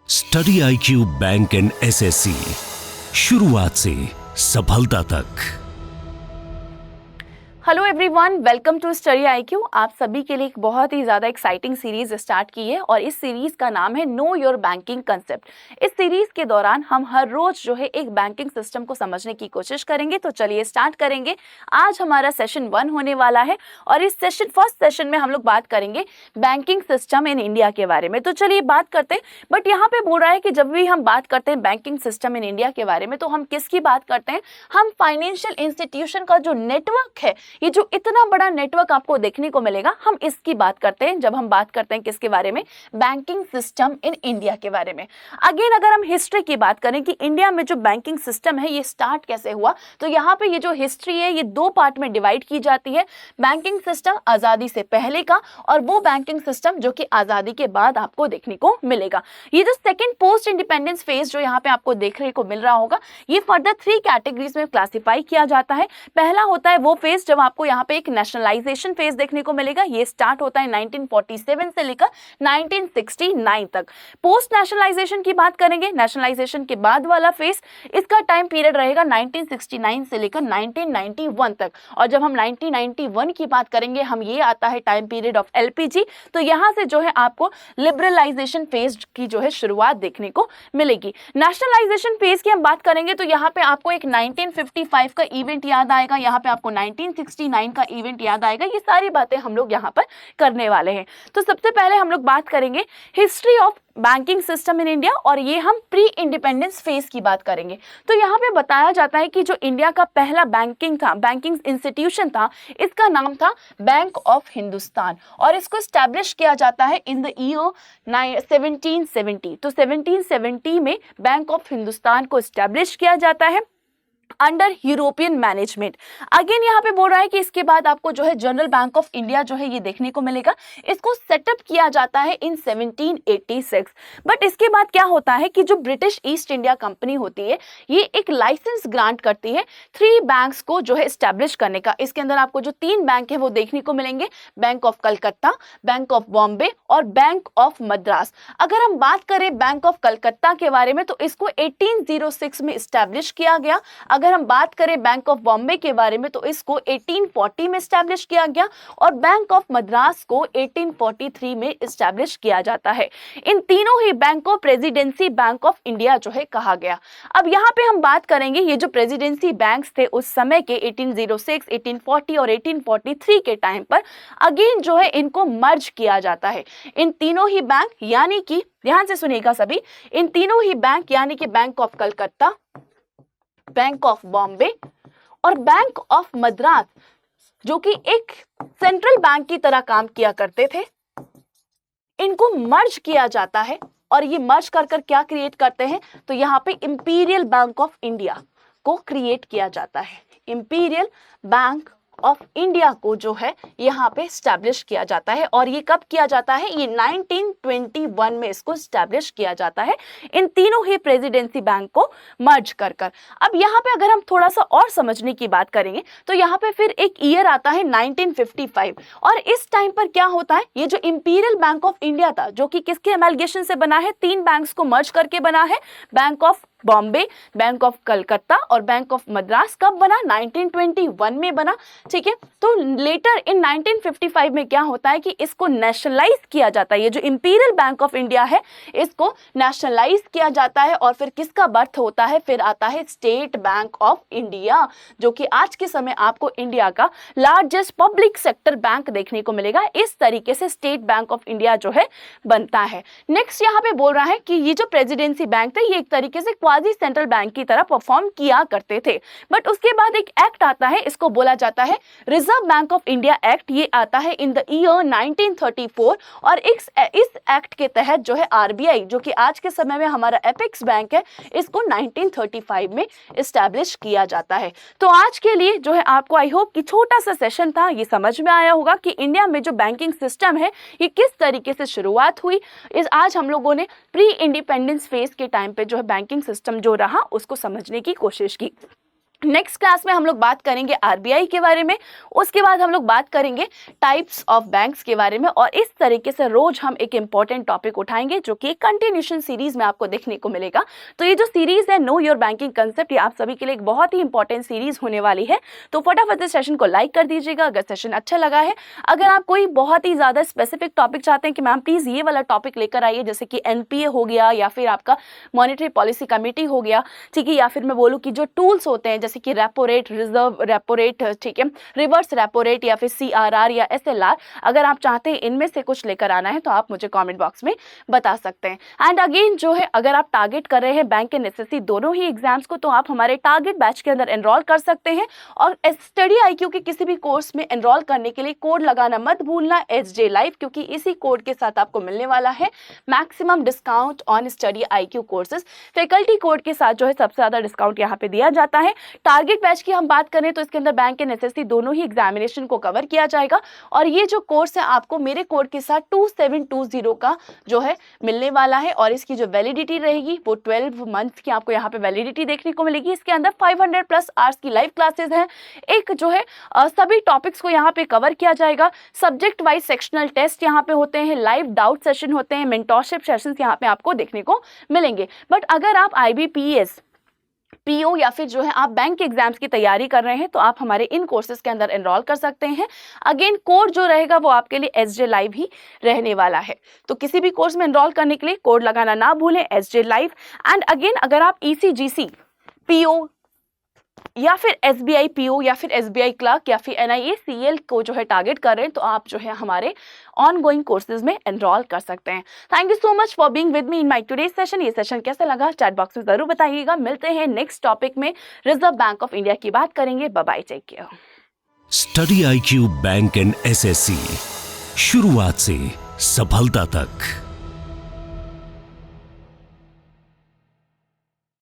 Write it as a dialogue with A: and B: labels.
A: Study IQ bank and SSC, शुरुआत से सफलता तक।
B: Hello everyone, welcome to Study IQ। आप सभी के लिए एक बहुत ही ज़्यादा एक्साइटिंग सीरीज स्टार्ट की है और इस सीरीज़ का नाम है नो योर बैंकिंग कंसेप्ट। इस सीरीज़ के दौरान हम हर रोज़ जो है एक बैंकिंग सिस्टम को समझने की कोशिश करेंगे। तो चलिए स्टार्ट करेंगे। आज हमारा सेशन 1 होने वाला है और इस फर्स्ट सेशन में हम लोग बात करेंगे बैंकिंग सिस्टम इन इंडिया के बारे में। तो चलिए बात करते हैं। बट यहाँ पे बोल रहा है कि जब भी हम बात करते हैं बैंकिंग सिस्टम इन इंडिया के बारे में तो हम किसकी बात करते हैं? हम फाइनेंशियल इंस्टीट्यूशन का जो नेटवर्क है, ये जो इतना बड़ा नेटवर्क आपको देखने को मिलेगा, हम इसकी बात करते हैं जब हम बात करते हैं किसके बारे में? बैंकिंग सिस्टम इन इंडिया के बारे में। अगेन अगर हम हिस्ट्री की बात करें कि इंडिया में जो बैंकिंग सिस्टम है ये स्टार्ट कैसे हुआ, तो यहाँ पे ये जो हिस्ट्री है ये 2 पार्ट में डिवाइड की जाती है। बैंकिंग सिस्टम आज़ादी से पहले का और वो बैंकिंग सिस्टम जो कि आज़ादी के बाद आपको देखने को मिलेगा। ये जो सेकेंड पोस्ट इंडिपेंडेंस फेज जो यहाँ पे आपको देखने को मिल रहा होगा, ये फर्दर 3 कैटेगरीज में क्लासिफाई किया जाता है। पहला होता है वो फेज जब आपको यहाँ पे एक नेशनलाइजेशन फेज देखने को मिलेगा। ये स्टार्ट होता है 1947 से लेकर 1969 तक। पोस्ट नेशनलाइजेशन की बात करेंगे, नेशनलाइजेशन के बाद वाला फेज, इसका टाइम पीरियड रहेगा 1969 से लेकर 1991 तक। और जब हम 1991 की बात करेंगे, हम ये आता है टाइम पीरियड ऑफ LPG। तो यहाँ से जो है आपको लिबरलाइजेशन फेज की जो है शुरुआत देखने को मिलेगी। नेशनलाइजेशन फेज की हम बात करेंगे तो यहाँ पे आपको एक 1955 का इवेंट याद आएगा, यहाँ पे आपको 1969 का इवेंट याद आएगा। ये सारी बातें हम लोग यहाँ पर करने वाले हैं। तो सबसे पहले हम लोग बात करेंगे history of banking system in India और ये हम प्री इंडिपेंडेंस फेज की बात करेंगे। तो यहाँ पे बताया जाता है कि जो इंडिया का पहला बैंकिंग इंस्टीट्यूशन था, इसका नाम था बैंक ऑफ हिंदुस्तान और इसको स्टैब्लिश किया जाता है इन द ईयर 1770। तो 1770 में बैंक ऑफ हिंदुस्तान को स्टैब्लिश किया जाता है अंडर यूरोपियन मैनेजमेंट। अगेन यहाँ पे बोल रहा है कि इसके बाद आपको जो है जनरल बैंक ऑफ इंडिया जो है ये देखने को मिलेगा। इसको सेटअप किया जाता है इन 1786। बट इसके बाद क्या होता है कि जो ब्रिटिश ईस्ट इंडिया कंपनी होती है, ये एक लाइसेंस ग्रांट करती है 3 बैंक्स को जो है स्टैब्लिश करने का। इसके अंदर आपको जो 3 बैंक है वो देखने को मिलेंगे, bank of Calcutta, bank of Bombay और बैंक ऑफ मद्रास। अगर हम बात करें बैंक ऑफ कलकत्ता के बारे में तो इसको 1806 में स्टैब्लिश किया गया। अगर हम बात करें बैंक ऑफ बॉम्बे के बारे में तो इसको 1840 में स्टैब्लिश किया गया और बैंक ऑफ मद्रास को 1843 में स्टैब्लिश किया जाता है। इन तीनों ही बैंक को प्रेसिडेंसी बैंक ऑफ इंडिया जो है कहा गया। अब यहाँ पे हम बात करेंगे ये जो प्रेसिडेंसी बैंक्स थे उस समय के 1806, 1840 और 1843 के टाइम पर अगेन जो है इनको मर्ज किया जाता है। इन तीनों ही बैंक यानी कि ध्यान से सुनिएगा सभी, इन तीनों ही बैंक यानी कि bank of Calcutta, bank of Bombay और बैंक ऑफ मद्रास जो कि एक सेंट्रल बैंक की तरह काम किया करते थे, इनको मर्ज किया जाता है। और ये मर्ज कर क्या क्रिएट करते हैं, तो यहाँ पे इंपीरियल बैंक ऑफ इंडिया को क्रिएट किया जाता है। इंपीरियल बैंक ऑफ इंडिया को जो है यहाँ पे स्टैब्लिश किया जाता है और ये कब किया जाता है? ये 1921 में इसको स्टैब्लिश किया जाता है इन तीनों ही प्रेसिडेंसी बैंक को मर्ज कर। अब यहाँ पे अगर हम थोड़ा सा और समझने की बात करेंगे तो यहाँ पे फिर एक ईयर आता है 1955 और इस टाइम पर क्या होता है, ये जो इंपीरियल बैंक ऑफ इंडिया था जो कि किसके एमलगेशन से बना है? 3 बैंक्स को मर्ज करके बना है। Bank of Bombay, bank of Calcutta और बैंक ऑफ मद्रास कब बना? 1921 में बना। ठीक है, तो लेटर इन 1955 में क्या होता है कि इसको नेशनलाइज किया जाता है। ये जो इंपीरियल बैंक ऑफ इंडिया है इसको नेशनलाइज किया जाता है और फिर किसका बर्थ होता है? फिर आता है स्टेट बैंक ऑफ इंडिया जो कि आज के समय आपको इंडिया का लार्जेस्ट पब्लिक सेक्टर बैंक देखने को मिलेगा। इस तरीके से स्टेट बैंक ऑफ इंडिया जो है बनता है। नेक्स्ट यहाँ पे बोल रहा है कि ये जो प्रेसिडेंसी बैंक थे ये एक तरीके से क्वाजी सेंट्रल बैंक की तरह परफॉर्म किया करते थे। बट उसके बाद एक एक्ट आता है, इसको बोला जाता है reserve Bank of India act. ये आता है इन द ईयर 1934 और इस एक्ट के तहत जो है RBI जो कि आज के समय में हमारा एपेक्स बैंक है, इसको 1935 में एस्टैब्लिश किया जाता है। तो आज के लिए जो है आपको आई होप कि छोटा सा सेशन था, ये समझ में आया होगा कि इंडिया में जो बैंकिंग सिस्टम है ये किस तरीके से शुरुआत हुई। आज हम लोगों ने प्री इंडिपेंडेंस फेज के टाइम पे जो है बैंकिंग सिस्टम जो रहा उसको समझने की कोशिश की। नेक्स्ट क्लास में हम लोग बात करेंगे आरबीआई के बारे में, उसके बाद हम लोग बात करेंगे टाइप्स ऑफ बैंक्स के बारे में, और इस तरीके से रोज हम एक इंपॉर्टेंट टॉपिक उठाएंगे जो कि एक कंटिन्यूशन सीरीज में आपको देखने को मिलेगा। तो ये जो सीरीज है नो योर बैंकिंग कंसेप्ट, ये आप सभी के लिए एक बहुत ही इंपॉर्टेंट सीरीज होने वाली है। तो फटाफट इस सेशन को लाइक कर दीजिएगा अगर सेशन अच्छा लगा है। अगर आप कोई बहुत ही ज़्यादा स्पेसिफिक टॉपिक चाहते हैं कि मैम प्लीज़ ये वाला टॉपिक लेकर आइए, जैसे कि एनपीए हो गया या फिर आपका मॉनेटरी पॉलिसी कमेटी हो गया, ठीक है, या फिर मैं बोलूँ कि जो टूल्स होते हैं जैसे कि repo rate, reserve repo rate, ठीक है, रिवर्स रेपो रेट या फिर सीआरआर या एसएलआर, अगर आप चाहते हैं इनमें से कुछ लेकर आना है तो आप मुझे कमेंट बॉक्स में बता सकते हैं। एंड अगेन जो है, अगर आप टारगेट कर रहे हैं बैंक एंड एसएससी दोनों ही एग्जाम्स को, तो आप हमारे टारगेट बैच के अंदर एनरोल कर सकते हैं। और स्टडी आईक्यू के किसी भी कोर्स में एनरोल करने के लिए कोड लगाना मत भूलना SJ Live, क्योंकि इसी कोड के साथ आपको मिलने वाला है maximum discount on study IQ courses. Faculty code के साथ जो है सबसे ज्यादा डिस्काउंट यहाँ पे दिया जाता है। टारगेट बैच की हम बात करें तो इसके अंदर बैंक एंड एसएससी दोनों ही एग्जामिनेशन को कवर किया जाएगा, और ये जो कोर्स है आपको मेरे कोड के साथ 2720 का जो है मिलने वाला है, और इसकी जो वैलिडिटी रहेगी वो 12 मंथ की आपको यहाँ पे वैलिडिटी देखने को मिलेगी। इसके अंदर 500+ आवर्स की लाइव क्लासेस हैं। एक जो है सभी टॉपिक्स को यहाँ पे कवर किया जाएगा। सब्जेक्ट वाइज सेक्शनल टेस्ट यहाँ पे होते हैं, लाइव डाउट सेशन होते हैं, मेंटोरशिप सेशंस यहाँ पे आपको देखने को मिलेंगे। बट अगर आप IBPS PO या फिर जो है आप बैंक के एग्जाम्स की तैयारी कर रहे हैं तो आप हमारे इन कोर्सेज के अंदर एनरोल कर सकते हैं। अगेन कोड जो रहेगा वो आपके लिए SJ Live ही रहने वाला है। तो किसी भी कोर्स में एनरोल करने के लिए कोड लगाना ना भूलें SJ Live। एंड अगेन अगर आप ECGC PO या फिर SBI PO या फिर SBI क्लर्क या फिर NIA CL को जो है टारगेट कर रहे हैं तो आप जो है हमारे ऑनगोइंग कोर्सेज में एनरोल कर सकते हैं। Thank you so much for being with me in my today's session. ये सेशन कैसा लगा चैट बॉक्स में जरूर बताइएगा। मिलते हैं नेक्स्ट टॉपिक में, रिजर्व बैंक ऑफ इंडिया की बात करेंगे। Bye bye, take care.
A: Study IQ bank and SSC, शुरुआत से सफलता तक।